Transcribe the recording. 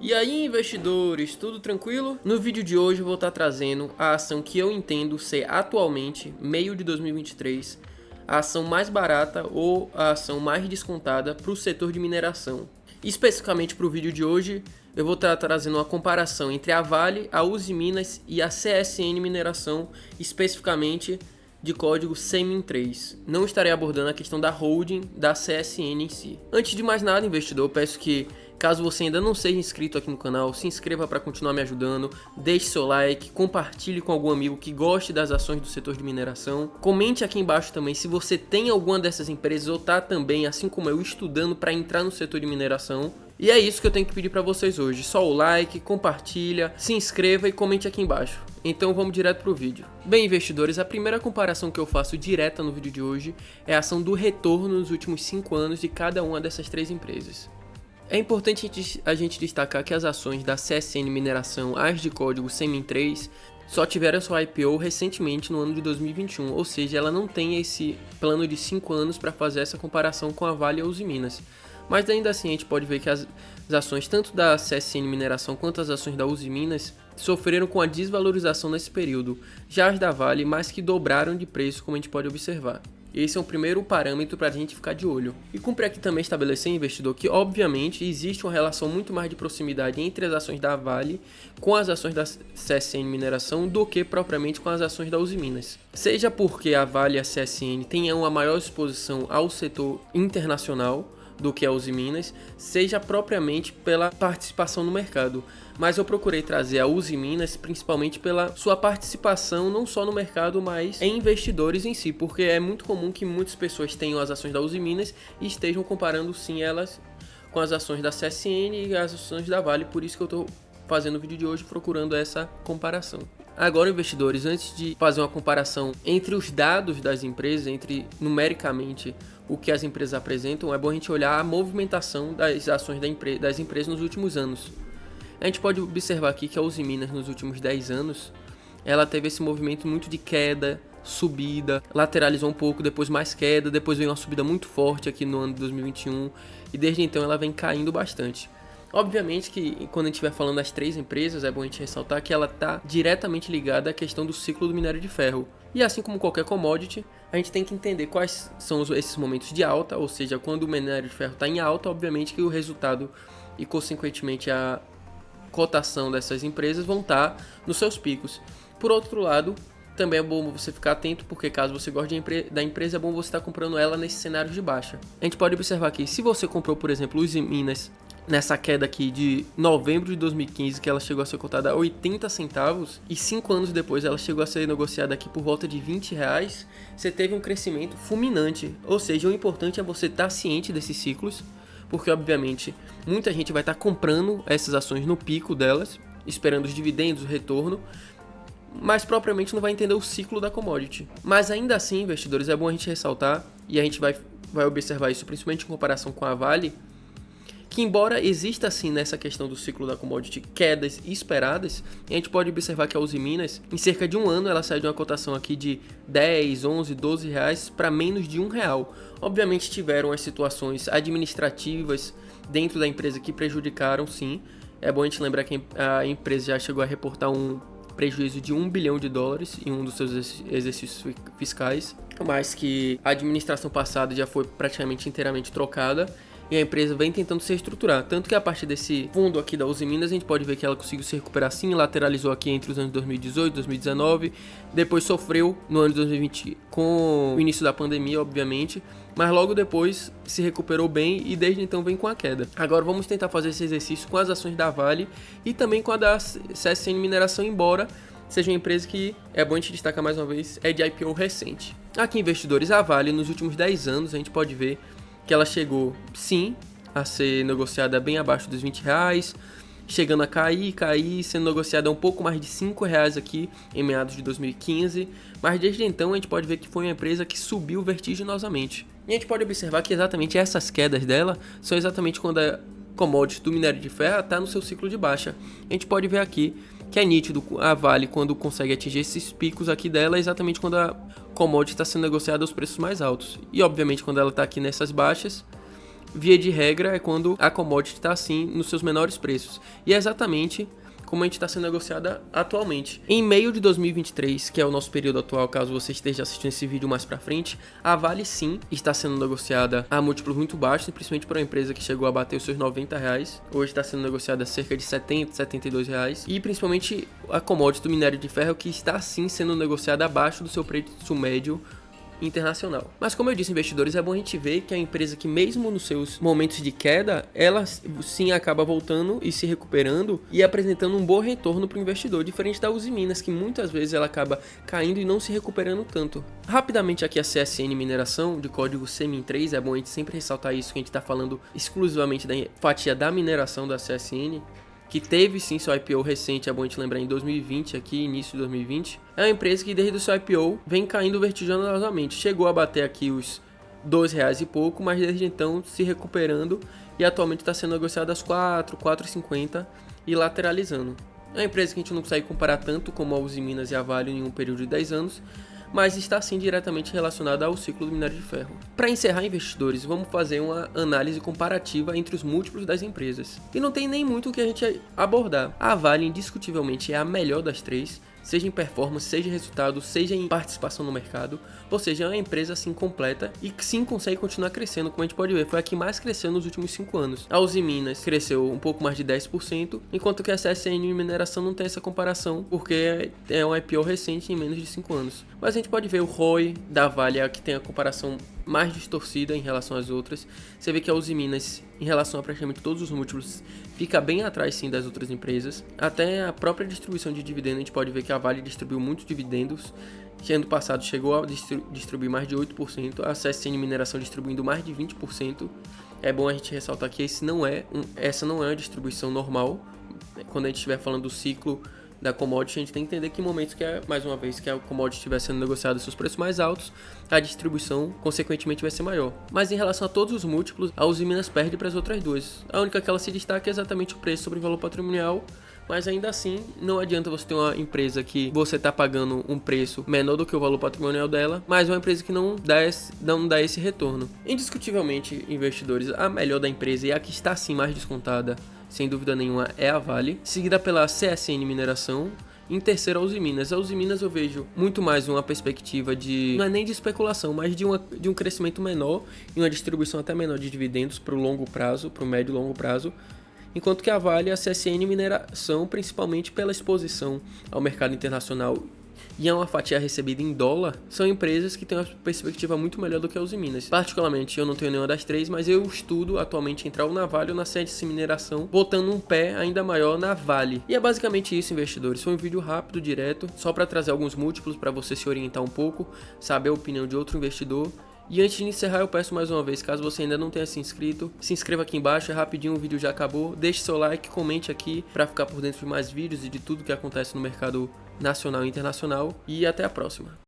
E aí, investidores, tudo tranquilo? No vídeo de hoje eu vou estar trazendo a ação que eu entendo ser atualmente, meio de 2023, a ação mais barata ou a ação mais descontada para o setor de mineração. Especificamente para o vídeo de hoje, eu vou estar trazendo uma comparação entre a Vale, a Uzi Minas e a CSN Mineração, especificamente de código SEMIN3. Não estarei abordando a questão da holding da CSN em si. Antes de mais nada, investidor, eu peço que, caso você ainda não seja inscrito aqui no canal, se inscreva para continuar me ajudando, deixe seu like, compartilhe com algum amigo que goste das ações do setor de mineração. Comente aqui embaixo também se você tem alguma dessas empresas ou está também, assim como eu, estudando para entrar no setor de mineração. E é isso que eu tenho que pedir para vocês hoje. Só o like, compartilha, se inscreva e comente aqui embaixo. Então vamos direto pro vídeo. Bem, investidores, a primeira comparação que eu faço direta no vídeo de hoje é a ação do retorno nos últimos 5 anos de cada uma dessas 3 empresas. É importante a gente destacar que as ações da CSN Mineração, as de código SEMIN3, só tiveram sua IPO recentemente no ano de 2021, ou seja, ela não tem esse plano de 5 anos para fazer essa comparação com a Vale e a Uzi Minas. Mas ainda assim a gente pode ver que as ações tanto da CSN Mineração quanto as ações da Uzi Minas sofreram com a desvalorização nesse período, já as da Vale mais que dobraram de preço, como a gente pode observar. Esse é o primeiro parâmetro para a gente ficar de olho. E cumpre aqui também estabelecer, investidor, que obviamente existe uma relação muito mais de proximidade entre as ações da Vale com as ações da CSN Mineração do que propriamente com as ações da Uzi Minas. Seja porque a Vale e a CSN tenham uma maior exposição ao setor internacional do que a Uzi Minas, seja propriamente pela participação no mercado. Mas eu procurei trazer a Uzi Minas principalmente pela sua participação não só no mercado, mas em investidores em si, porque é muito comum que muitas pessoas tenham as ações da Uzi Minas e estejam comparando sim elas com as ações da CSN e as ações da Vale, por isso que eu estou fazendo o vídeo de hoje procurando essa comparação. Agora, investidores, antes de fazer uma comparação entre os dados das empresas, entre numericamente o que as empresas apresentam, é bom a gente olhar a movimentação das ações das empresas nos últimos anos. A gente pode observar aqui que a Uzi Minas nos últimos 10 anos, ela teve esse movimento muito de queda, subida, lateralizou um pouco, depois mais queda, depois veio uma subida muito forte aqui no ano de 2021 e desde então ela vem caindo bastante. Obviamente que quando a gente estiver falando das 3 empresas, é bom a gente ressaltar que ela está diretamente ligada à questão do ciclo do minério de ferro. E assim como qualquer commodity, a gente tem que entender quais são esses momentos de alta, ou seja, quando o minério de ferro está em alta, obviamente que o resultado e consequentemente a cotação dessas empresas vão estar nos seus picos. Por outro lado, também é bom você ficar atento, porque caso você goste da empresa, é bom você estar comprando ela nesse cenário de baixa. A gente pode observar aqui, se você comprou, por exemplo, Uzi Minas nessa queda aqui de novembro de 2015, que ela chegou a ser cotada a 80 centavos, e 5 anos depois ela chegou a ser negociada aqui por volta de 20 reais, você teve um crescimento fulminante. Ou seja, o importante é você estar ciente desses ciclos, porque obviamente muita gente vai estar comprando essas ações no pico delas, esperando os dividendos, o retorno, mas propriamente não vai entender o ciclo da commodity. Mas ainda assim, investidores, é bom a gente ressaltar, e a gente vai observar isso principalmente em comparação com a Vale, que embora exista assim nessa questão do ciclo da commodity quedas esperadas, a gente pode observar que a Uzi Minas, em cerca de um ano, ela saiu de uma cotação aqui de 10, 11, 12 reais para menos de R$1. Obviamente tiveram as situações administrativas dentro da empresa que prejudicaram, sim. É bom a gente lembrar que a empresa já chegou a reportar um prejuízo de $1 bilhão em um dos seus exercícios fiscais, mas que a administração passada já foi praticamente inteiramente trocada. E a empresa vem tentando se reestruturar, tanto que a partir desse fundo aqui da Uzi Minas, a gente pode ver que ela conseguiu se recuperar sim, lateralizou aqui entre os anos 2018 e 2019, depois sofreu no ano de 2020 com o início da pandemia, obviamente, mas logo depois se recuperou bem e desde então vem com a queda. Agora vamos tentar fazer esse exercício com as ações da Vale e também com a da CSN Mineração, embora seja uma empresa que, é bom a gente destacar mais uma vez, é de IPO recente. Aqui, investidores, a Vale nos últimos 10 anos, a gente pode ver que ela chegou, sim, a ser negociada bem abaixo dos 20 reais, chegando a cair, sendo negociada a um pouco mais de 5 reais aqui em meados de 2015, mas desde então a gente pode ver que foi uma empresa que subiu vertiginosamente. E a gente pode observar que exatamente essas quedas dela são exatamente quando a commodity do minério de ferro está no seu ciclo de baixa. A gente pode ver aqui que é nítido a Vale quando consegue atingir esses picos aqui dela, é exatamente quando a commodity está sendo negociada aos preços mais altos. E obviamente quando ela está aqui nessas baixas, via de regra, é quando a commodity está assim nos seus menores preços. E é exatamente como a gente está sendo negociada atualmente. Em meio de 2023, que é o nosso período atual, caso você esteja assistindo esse vídeo mais pra frente, a Vale sim está sendo negociada a múltiplos muito baixos, principalmente para uma empresa que chegou a bater os seus R$90. Hoje está sendo negociada a cerca de R$70, R$72. E principalmente a commodity do minério de ferro, que está sim sendo negociada abaixo do seu preço médio internacional. Mas como eu disse, investidores, é bom a gente ver que a empresa que mesmo nos seus momentos de queda, ela sim acaba voltando e se recuperando e apresentando um bom retorno para o investidor, diferente da Usiminas, que muitas vezes ela acaba caindo e não se recuperando tanto. Rapidamente aqui a CSN Mineração, de código CMIN3, é bom a gente sempre ressaltar isso, que a gente está falando exclusivamente da fatia da mineração da CSN, que teve sim seu IPO recente, é bom a gente lembrar, em 2020, aqui, início de 2020. É uma empresa que desde o seu IPO vem caindo vertiginosamente. Chegou a bater aqui os R$2 e pouco, mas desde então se recuperando e atualmente está sendo negociada às 4, 4,50 e lateralizando. É uma empresa que a gente não consegue comparar tanto como a Usiminas e a Vale em um período de 10 anos, mas está sim diretamente relacionada ao ciclo do minério de ferro. Para encerrar, investidores, vamos fazer uma análise comparativa entre os múltiplos das empresas. E não tem nem muito o que a gente abordar. A Vale indiscutivelmente é a melhor das três, seja em performance, seja em resultado, seja em participação no mercado, ou seja, é uma empresa assim completa e que sim consegue continuar crescendo, como a gente pode ver, foi a que mais cresceu nos últimos 5 anos. A Usiminas cresceu um pouco mais de 10%, enquanto que a CSN Mineração não tem essa comparação, porque é um IPO recente em menos de 5 anos. Mas a gente pode ver o ROI da Vale, que tem a comparação mais distorcida em relação às outras. Você vê que a Usiminas, em relação a praticamente todos os múltiplos, fica bem atrás sim das outras empresas. Até a própria distribuição de dividendos, a gente pode ver que a Vale distribuiu muitos dividendos, que ano passado chegou a distribuir mais de 8%, a CSN Mineração distribuindo mais de 20%. É bom a gente ressaltar que essa não é uma distribuição normal. Quando a gente estiver falando do ciclo da commodity, a gente tem que entender que momentos que mais uma vez que a commodity estiver sendo negociada seus preços mais altos, a distribuição consequentemente vai ser maior. Mas em relação a todos os múltiplos, a Usiminas perde para as outras duas. A única que ela se destaca é exatamente o preço sobre o valor patrimonial, mas ainda assim não adianta você ter uma empresa que você está pagando um preço menor do que o valor patrimonial dela, mas uma empresa que não dá esse retorno. Indiscutivelmente, investidores, a melhor da empresa e a que está sim mais descontada, sem dúvida nenhuma, é a Vale, seguida pela CSN Mineração. Em terceiro, a Usiminas. A Usiminas eu vejo muito mais uma perspectiva de, não é nem de especulação, mas de um crescimento menor e uma distribuição até menor de dividendos para o longo prazo, para o médio e longo prazo. Enquanto que a Vale e a CSN Mineração, principalmente pela exposição ao mercado internacional e é uma fatia recebida em dólar, são empresas que têm uma perspectiva muito melhor do que a Usiminas. Particularmente, eu não tenho nenhuma das três, mas eu estudo atualmente entrar ou na Vale ou na CSN Mineração, botando um pé ainda maior na Vale. E é basicamente isso, investidores. Foi um vídeo rápido, direto, só para trazer alguns múltiplos para você se orientar um pouco, saber a opinião de outro investidor. E antes de encerrar, eu peço mais uma vez, caso você ainda não tenha se inscrito, se inscreva aqui embaixo, é rapidinho, o vídeo já acabou. Deixe seu like, comente aqui para ficar por dentro de mais vídeos e de tudo que acontece no mercado nacional e internacional. E até a próxima.